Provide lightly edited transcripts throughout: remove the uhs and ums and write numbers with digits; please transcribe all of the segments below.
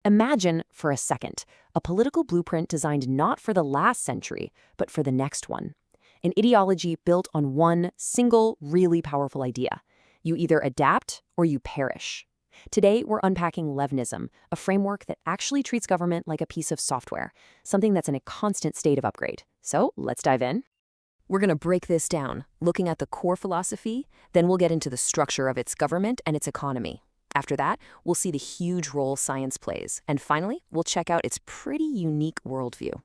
Imagine, for a second, a political blueprint designed not for the last century, but for the next one. An ideology built on one single, really powerful idea. You either adapt or you perish. Today, we're unpacking Levnism, a framework that actually treats government like a piece of software, something that's in a constant state of upgrade. So, let's dive in. We're going to break this down, looking at the core philosophy, then we'll get into the structure of its government and its economy. After that, we'll see the huge role science plays, and finally, we'll check out its pretty unique worldview.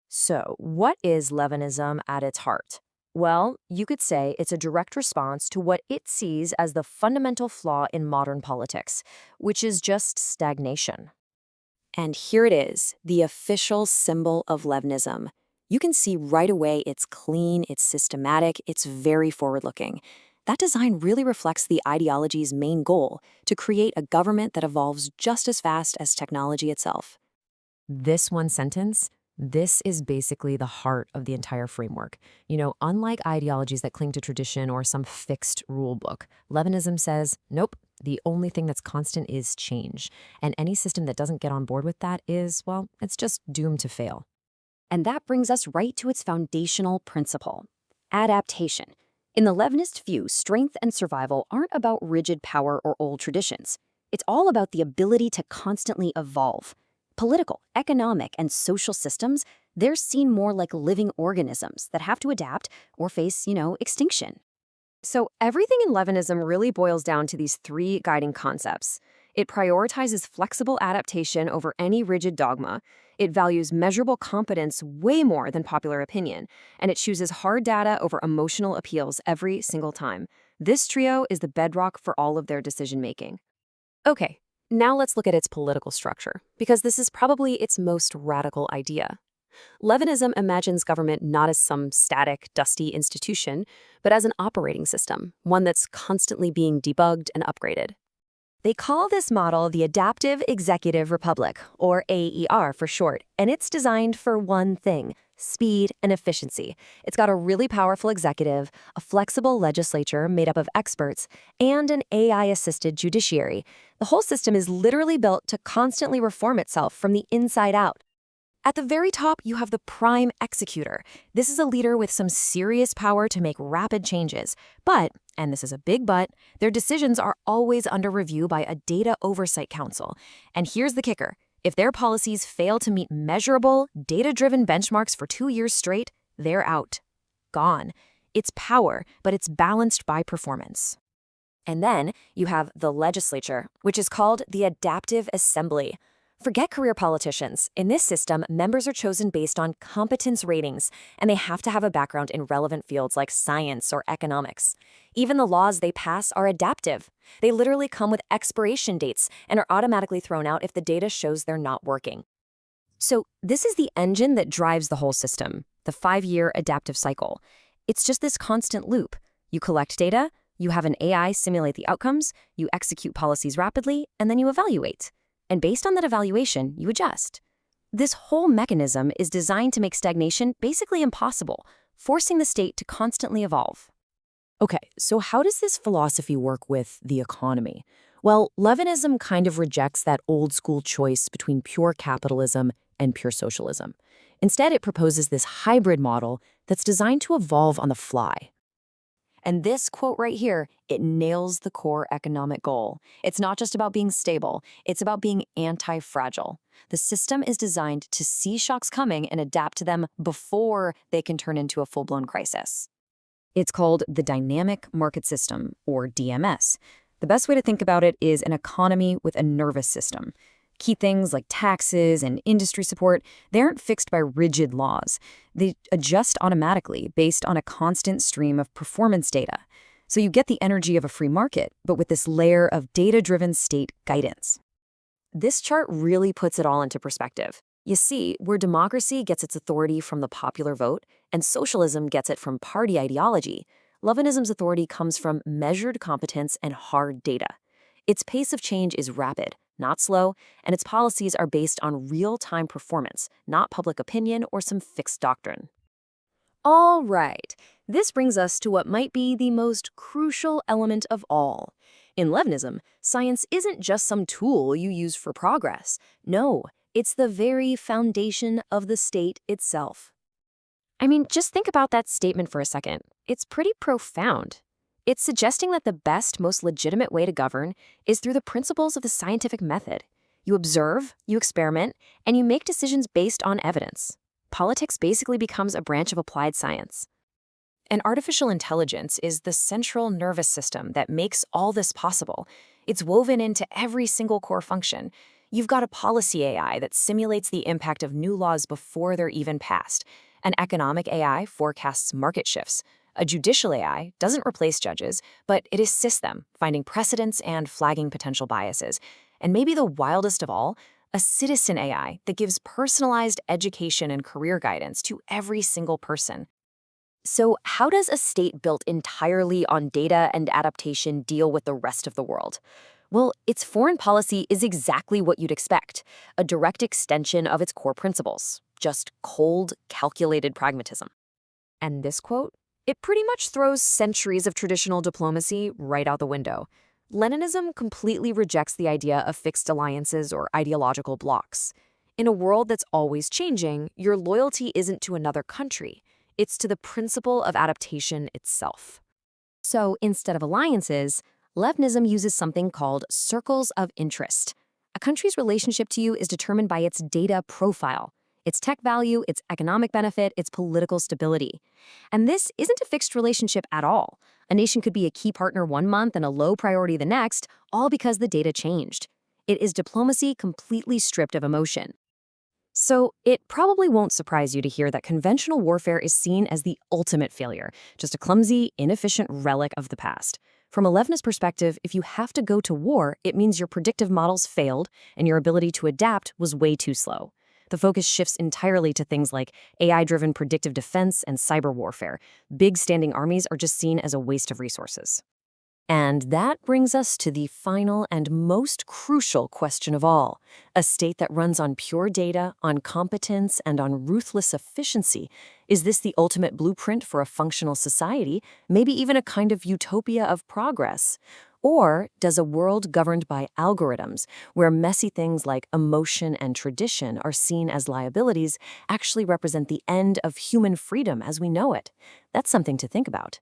So, what is Levinism at its heart? Well, you could say it's a direct response to what it sees as the fundamental flaw in modern politics, which is just stagnation. And here it is, the official symbol of Levinism. You can see right away it's clean, it's systematic, it's very forward-looking. That design really reflects the ideology's main goal, to create a government that evolves just as fast as technology itself. This one sentence, this is basically the heart of the entire framework. Unlike ideologies that cling to tradition or some fixed rule book, Levinism says, nope, the only thing that's constant is change. And any system that doesn't get on board with that is, well, it's just doomed to fail. And that brings us right to its foundational principle, adaptation. In the Levinist view, strength and survival aren't about rigid power or old traditions. It's all about the ability to constantly evolve. Political, economic, and social systems, they're seen more like living organisms that have to adapt or face, extinction. So everything in Levinism really boils down to these three guiding concepts. It prioritizes flexible adaptation over any rigid dogma. It values measurable competence way more than popular opinion. And it chooses hard data over emotional appeals every single time. This trio is the bedrock for all of their decision-making. Okay, now let's look at its political structure, because this is probably its most radical idea. Levinism imagines government not as some static, dusty institution, but as an operating system, one that's constantly being debugged and upgraded. They call this model the Adaptive Executive Republic, or AER for short, and it's designed for one thing: speed and efficiency. It's got a really powerful executive, a flexible legislature made up of experts, and an AI-assisted judiciary. The whole system is literally built to constantly reform itself from the inside out. At the very top, you have the prime executor. This is a leader with some serious power to make rapid changes. But, and this is a big but, their decisions are always under review by a data oversight council. And here's the kicker. If their policies fail to meet measurable, data-driven benchmarks for 2 years straight, they're out. Gone. It's power, but it's balanced by performance. And then you have the legislature, which is called the Adaptive Assembly. Forget career politicians. In this system, members are chosen based on competence ratings, and they have to have a background in relevant fields like science or economics. Even the laws they pass are adaptive. They literally come with expiration dates and are automatically thrown out if the data shows they're not working. So this is the engine that drives the whole system, the 5-year adaptive cycle. It's just this constant loop. You collect data, you have an AI simulate the outcomes, you execute policies rapidly, and then you evaluate. And based on that evaluation, you adjust. This whole mechanism is designed to make stagnation basically impossible, forcing the state to constantly evolve. Okay, so how does this philosophy work with the economy? Well, Levinism kind of rejects that old-school choice between pure capitalism and pure socialism. Instead, it proposes this hybrid model that's designed to evolve on the fly. And this quote right here, it nails the core economic goal. It's not just about being stable, it's about being anti-fragile. The system is designed to see shocks coming and adapt to them before they can turn into a full-blown crisis. It's called the dynamic market system, or DMS. The best way to think about it is an economy with a nervous system. Key things like taxes and industry support, they aren't fixed by rigid laws. They adjust automatically based on a constant stream of performance data. So you get the energy of a free market, but with this layer of data-driven state guidance. This chart really puts it all into perspective. You see, where democracy gets its authority from the popular vote and socialism gets it from party ideology, Levinism's authority comes from measured competence and hard data. Its pace of change is rapid, not slow, and its policies are based on real-time performance, not public opinion or some fixed doctrine. All right, this brings us to what might be the most crucial element of all. In Levnism, science isn't just some tool you use for progress. No, it's the very foundation of the state itself. I mean, just think about that statement for a second. It's pretty profound. It's suggesting that the best, most legitimate way to govern is through the principles of the scientific method. You observe, you experiment, and you make decisions based on evidence. Politics basically becomes a branch of applied science. And artificial intelligence is the central nervous system that makes all this possible. It's woven into every single core function. You've got a policy AI that simulates the impact of new laws before they're even passed. An economic AI forecasts market shifts. A judicial AI doesn't replace judges, but it assists them, finding precedents and flagging potential biases. And maybe the wildest of all, a citizen AI that gives personalized education and career guidance to every single person. So how does a state built entirely on data and adaptation deal with the rest of the world? Well, its foreign policy is exactly what you'd expect, a direct extension of its core principles, just cold, calculated pragmatism. And this quote? It pretty much throws centuries of traditional diplomacy right out the window. Leninism completely rejects the idea of fixed alliances or ideological blocks. In a world that's always changing, your loyalty isn't to another country. It's to the principle of adaptation itself. So instead of alliances, Levnism uses something called circles of interest. A country's relationship to you is determined by its data profile, its tech value, its economic benefit, its political stability. And this isn't a fixed relationship at all. A nation could be a key partner one month and a low priority the next, all because the data changed. It is diplomacy completely stripped of emotion. So it probably won't surprise you to hear that conventional warfare is seen as the ultimate failure, just a clumsy, inefficient relic of the past. From a Levinist perspective, if you have to go to war, it means your predictive models failed and your ability to adapt was way too slow. The focus shifts entirely to things like AI-driven predictive defense and cyber warfare. Big standing armies are just seen as a waste of resources. And that brings us to the final and most crucial question of all. A state that runs on pure data, on competence, and on ruthless efficiency. Is this the ultimate blueprint for a functional society, maybe even a kind of utopia of progress? Or does a world governed by algorithms, where messy things like emotion and tradition are seen as liabilities, actually represent the end of human freedom as we know it? That's something to think about.